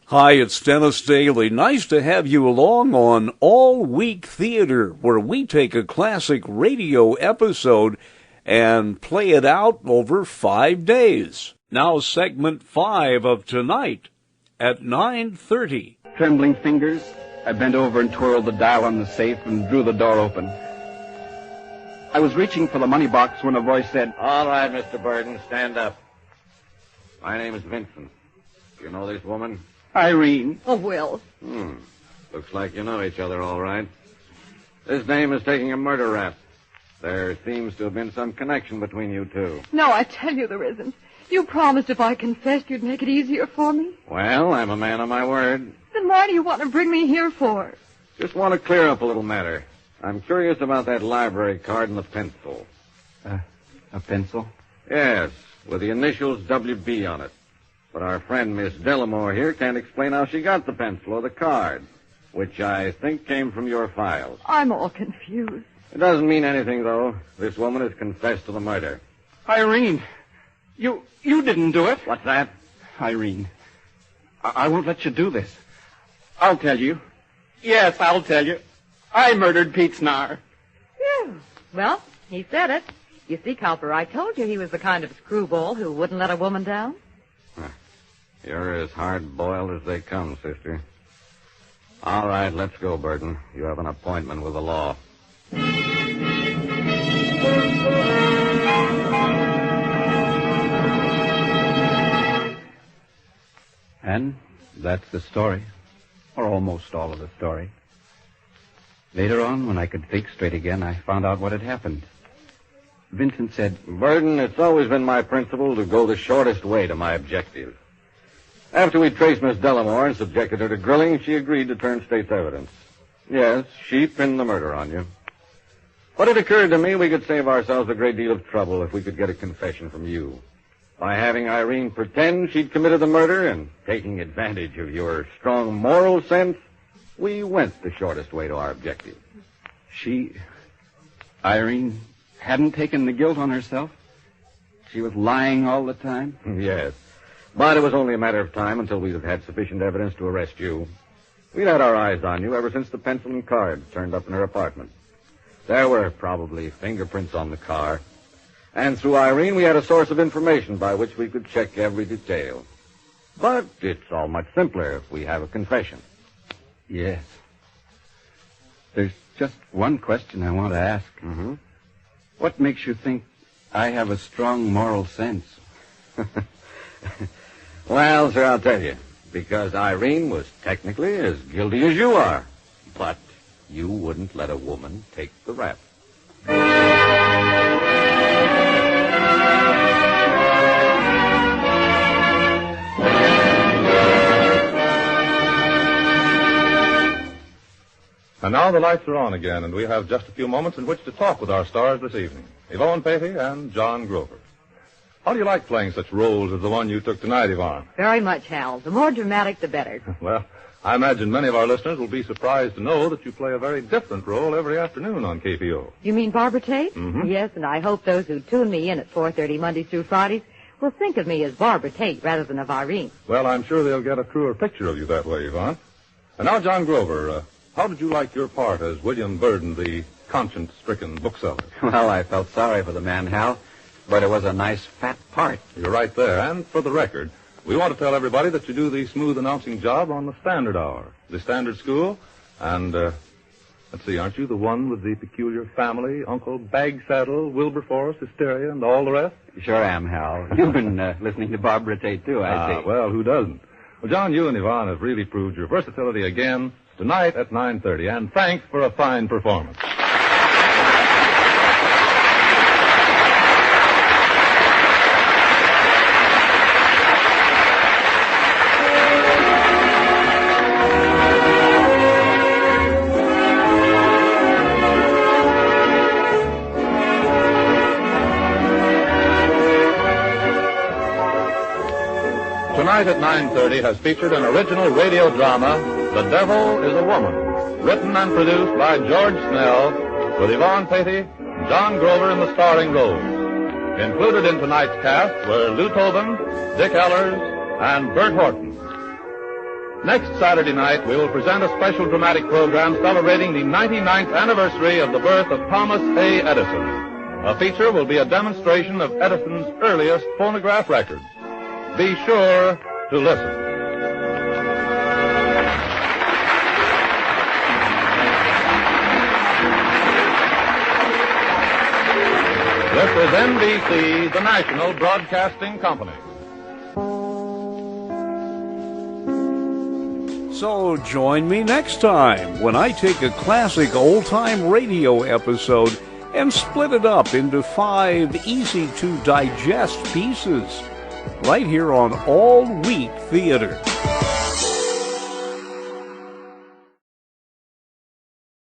Hi, it's Dennis Daly. Nice to have you along on All Week Theater, where we take a classic radio episode and play it out over 5 days. Now, segment 5 of tonight at 9:30. Trembling fingers, I bent over and twirled the dial on the safe and drew the door open. I was reaching for the money box when a voice said, "All right, Mr. Burden, stand up. My name is Vincent. You know this woman?" Irene. Oh, Will. Looks like you know each other all right. This dame is taking a murder rap. There seems to have been some connection between you two. No, I tell you there isn't. You promised if I confessed you'd make it easier for me. Well, I'm a man of my word. Then why do you want to bring me here for? Just want to clear up a little matter. I'm curious about that library card and the pencil. A pencil? Yes, with the initials WB on it. But our friend, Miss Delamore here, can't explain how she got the pencil or the card, which I think came from your files. I'm all confused. It doesn't mean anything, though. This woman has confessed to the murder. Irene, you didn't do it. What's that? Irene, I won't let you do this. I'll tell you. Yes, I'll tell you. I murdered Pete Snar. Phew. Well, he said it. You see, Copper, I told you he was the kind of screwball who wouldn't let a woman down. You're as hard-boiled as they come, sister. All right, let's go, Burton. You have an appointment with the law. And that's the story, or almost all of the story. Later on, when I could think straight again, I found out what had happened. Vincent said, Burton, it's always been my principle to go the shortest way to my objective. After we traced Miss Delamore and subjected her to grilling, she agreed to turn state's evidence. Yes, she pinned the murder on you. But it occurred to me we could save ourselves a great deal of trouble if we could get a confession from you. By having Irene pretend she'd committed the murder and taking advantage of your strong moral sense, we went the shortest way to our objective. Irene hadn't taken the guilt on herself? She was lying all the time? Yes. But it was only a matter of time until we'd have had sufficient evidence to arrest you. We'd had our eyes on you ever since the pencil and card turned up in her apartment. There were probably fingerprints on the car. And through Irene, we had a source of information by which we could check every detail. But it's all much simpler if we have a confession. Yes. There's just one question I want to ask. Mm-hmm. What makes you think I have a strong moral sense? Well, sir, I'll tell you. Because Irene was technically as guilty as you are. But you wouldn't let a woman take the rap. And now the lights are on again, and we have just a few moments in which to talk with our stars this evening, Yvonne Patey and John Grover. How do you like playing such roles as the one you took tonight, Yvonne? Very much, Hal. The more dramatic, the better. Well, I imagine many of our listeners will be surprised to know that you play a very different role every afternoon on KPO. You mean Barbara Tate? Mm-hmm. Yes, and I hope those who tune me in at 4:30 Mondays through Fridays will think of me as Barbara Tate rather than of Irene. Well, I'm sure they'll get a truer picture of you that way, Yvonne. And now, John Grover, how did you like your part as William Burden, the conscience-stricken bookseller? Well, I felt sorry for the man, Hal, but it was a nice fat part. You're right there. And for the record, we want to tell everybody that you do the smooth announcing job on the Standard Hour, the Standard School, and, let's see, aren't you the one with the peculiar family, Uncle Bagsaddle, Wilberforce, Hysteria, and all the rest? Sure am, Hal. You've been listening to Barbara Tate, too, I see. Well, who doesn't? Well, John, you and Yvonne have really proved your versatility again tonight at 9:30, and thanks for a fine performance. Tonight at 9:30 has featured an original radio drama, The Devil is a Woman, written and produced by George Snell, with Yvonne Patey and John Grover in the starring roles. Included in tonight's cast were Lou Tobin, Dick Ellers, and Bert Horton. Next Saturday night, we will present a special dramatic program celebrating the 99th anniversary of the birth of Thomas A. Edison. A feature will be a demonstration of Edison's earliest phonograph records. Be sure to listen. This is NBC, the national broadcasting company. So join me next time when I take a classic old-time radio episode and split it up into 5 easy-to-digest pieces, right here on All Week Theater.